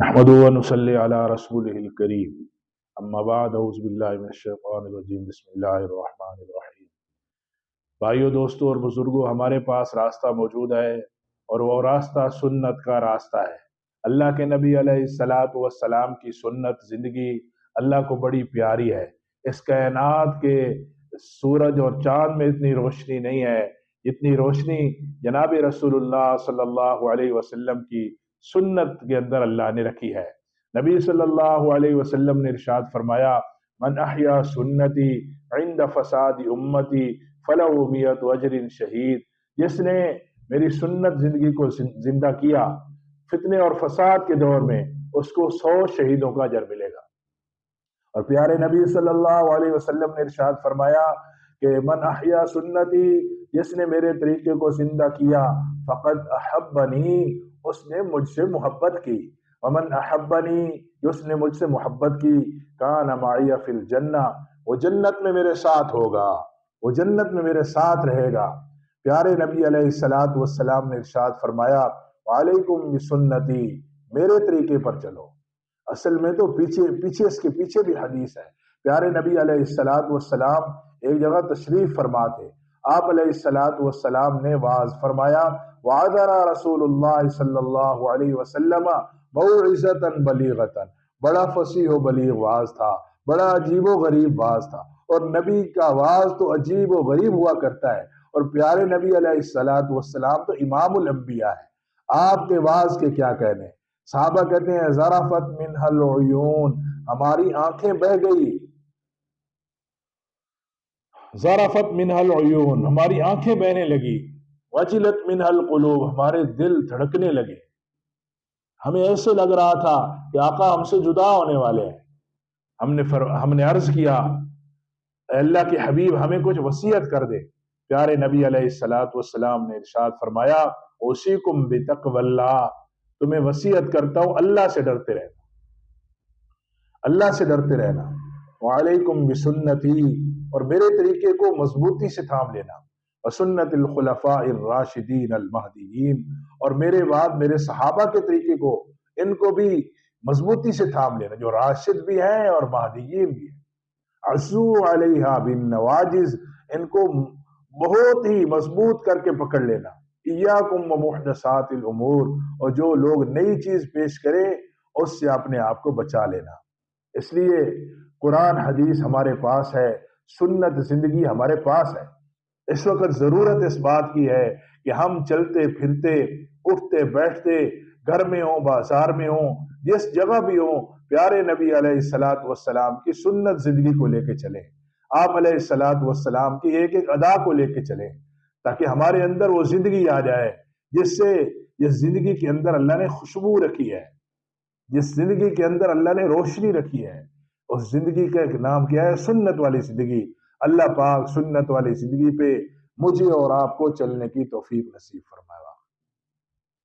نحمدہ و نصلی علی رسولہ الکریم اما بعد اعوذ باللہ من الشیطان الرجیم بسم اللہ الرحمن الرحیم۔ بھائیو، دوستو اور بزرگوں، ہمارے پاس راستہ موجود ہے اور وہ راستہ سنت کا راستہ ہے۔ اللہ کے نبی علیہ الصلاۃ والسلام کی سنت زندگی اللہ کو بڑی پیاری ہے۔ اس کائنات کے سورج اور چاند میں اتنی روشنی نہیں ہے جتنی روشنی جناب رسول اللہ صلی اللہ علیہ وسلم کی سنت کے اندر اللہ نے رکھی ہے۔ نبی صلی اللہ علیہ وسلم نے ارشاد فرمایا، من احیا سنتی عند فساد امتی فلہ میت اجر شہید۔ جس نے میری سنت زندگی کو زندہ کیا فتنے اور فساد کے دور میں، اس کو 100 شہیدوں کا اجر ملے گا۔ اور پیارے نبی صلی اللہ علیہ وسلم نے ارشاد فرمایا کہ من احیا سنتی، جس نے میرے طریقے کو زندہ کیا، فقد احبنی، اس نے مجھ سے محبت کی، ومن احبنی، جس نے مجھ سے محبت کی، کان معی فی الجنہ، وہ جنت میں میرے ساتھ ہوگا، وہ جنت میں میرے ساتھ رہے گا۔ پیارے نبی علیہ الصلوۃ والسلام نے ارشاد فرمایا، وعلیکم بسنتی، میرے طریقے پر چلو۔ اصل میں تو پیچھے اس کے پیچھے بھی حدیث ہے۔ پیارے نبی علیہ الصلوۃ والسلام ایک جگہ تشریف فرما تھے، آپ علیہ الصلوۃ والسلام نے واعظ فرمایا، وعظنا رسول اللہ صلی اللہ علیہ وسلم موعظۃ بلیغۃ، بڑا فصیح و بلیغ واعظ تھا، بڑا عجیب و غریب واعظ تھا۔ اور نبی کا واعظ تو عجیب و غریب ہوا کرتا ہے، اور پیارے نبی علیہ الصلوۃ والسلام تو امام الانبیاء ہے، آپ کے واعظ کے کیا کہنے۔ صحابہ کہتے ہیں، ذرفت منها العیون، ہماری آنکھیں بہ گئی، ذرفت منها العیون، ہماری آنکھیں بہنے لگی، وجلت منها القلوب، ہمارے دل دھڑکنے لگے۔ ہمیں ایسے لگ رہا تھا کہ آقا ہم سے جدا ہونے والے ہیں۔ ہم نے عرض کیا، اے اللہ کے حبیب، ہمیں کچھ وصیت کر دے۔ پیارے نبی علیہ الصلوۃ والسلام نے ارشاد فرمایا، اوصیکم بتقوی اللہ، تمہیں وصیت کرتا ہوں اللہ سے ڈرتے رہنا، اللہ سے ڈرتے رہنا۔ وعلیکم بسنتی، اور میرے طریقے کو مضبوطی سے تھام لینا، وسنت الخلفاء الراشدین المہدیین، اور میرے بعد میرے صحابہ کے طریقے کو، ان کو بھی مضبوطی سے تھام لینا، جو راشد بھی ہیں اور مہدیین بھی ہیں۔ عضو علیہا بالنواجذ، ان کو بہت ہی مضبوط کر کے پکڑ لینا۔ ایاکم ومحدثات الامور، اور جو لوگ نئی چیز پیش کرے اس سے اپنے آپ کو بچا لینا۔ اس لیے قرآن حدیث ہمارے پاس ہے، سنت زندگی ہمارے پاس ہے۔ اس وقت ضرورت اس بات کی ہے کہ ہم چلتے پھرتے، اٹھتے بیٹھتے، گھر میں ہوں، بازار میں ہوں، جس جگہ بھی ہوں، پیارے نبی علیہ الصلوۃ والسلام کی سنت زندگی کو لے کے چلیں، آپ علیہ الصلوۃ والسلام کی ایک ایک ادا کو لے کے چلیں، تاکہ ہمارے اندر وہ زندگی آ جائے جس سے، جس زندگی کے اندر اللہ نے خوشبو رکھی ہے، جس زندگی کے اندر اللہ نے روشنی رکھی ہے، اس زندگی کا ایک نام کیا ہے؟ سنت والی زندگی۔ اللہ پاک سنت والی زندگی پہ مجھے اور آپ کو چلنے کی توفیق نصیب فرمائے۔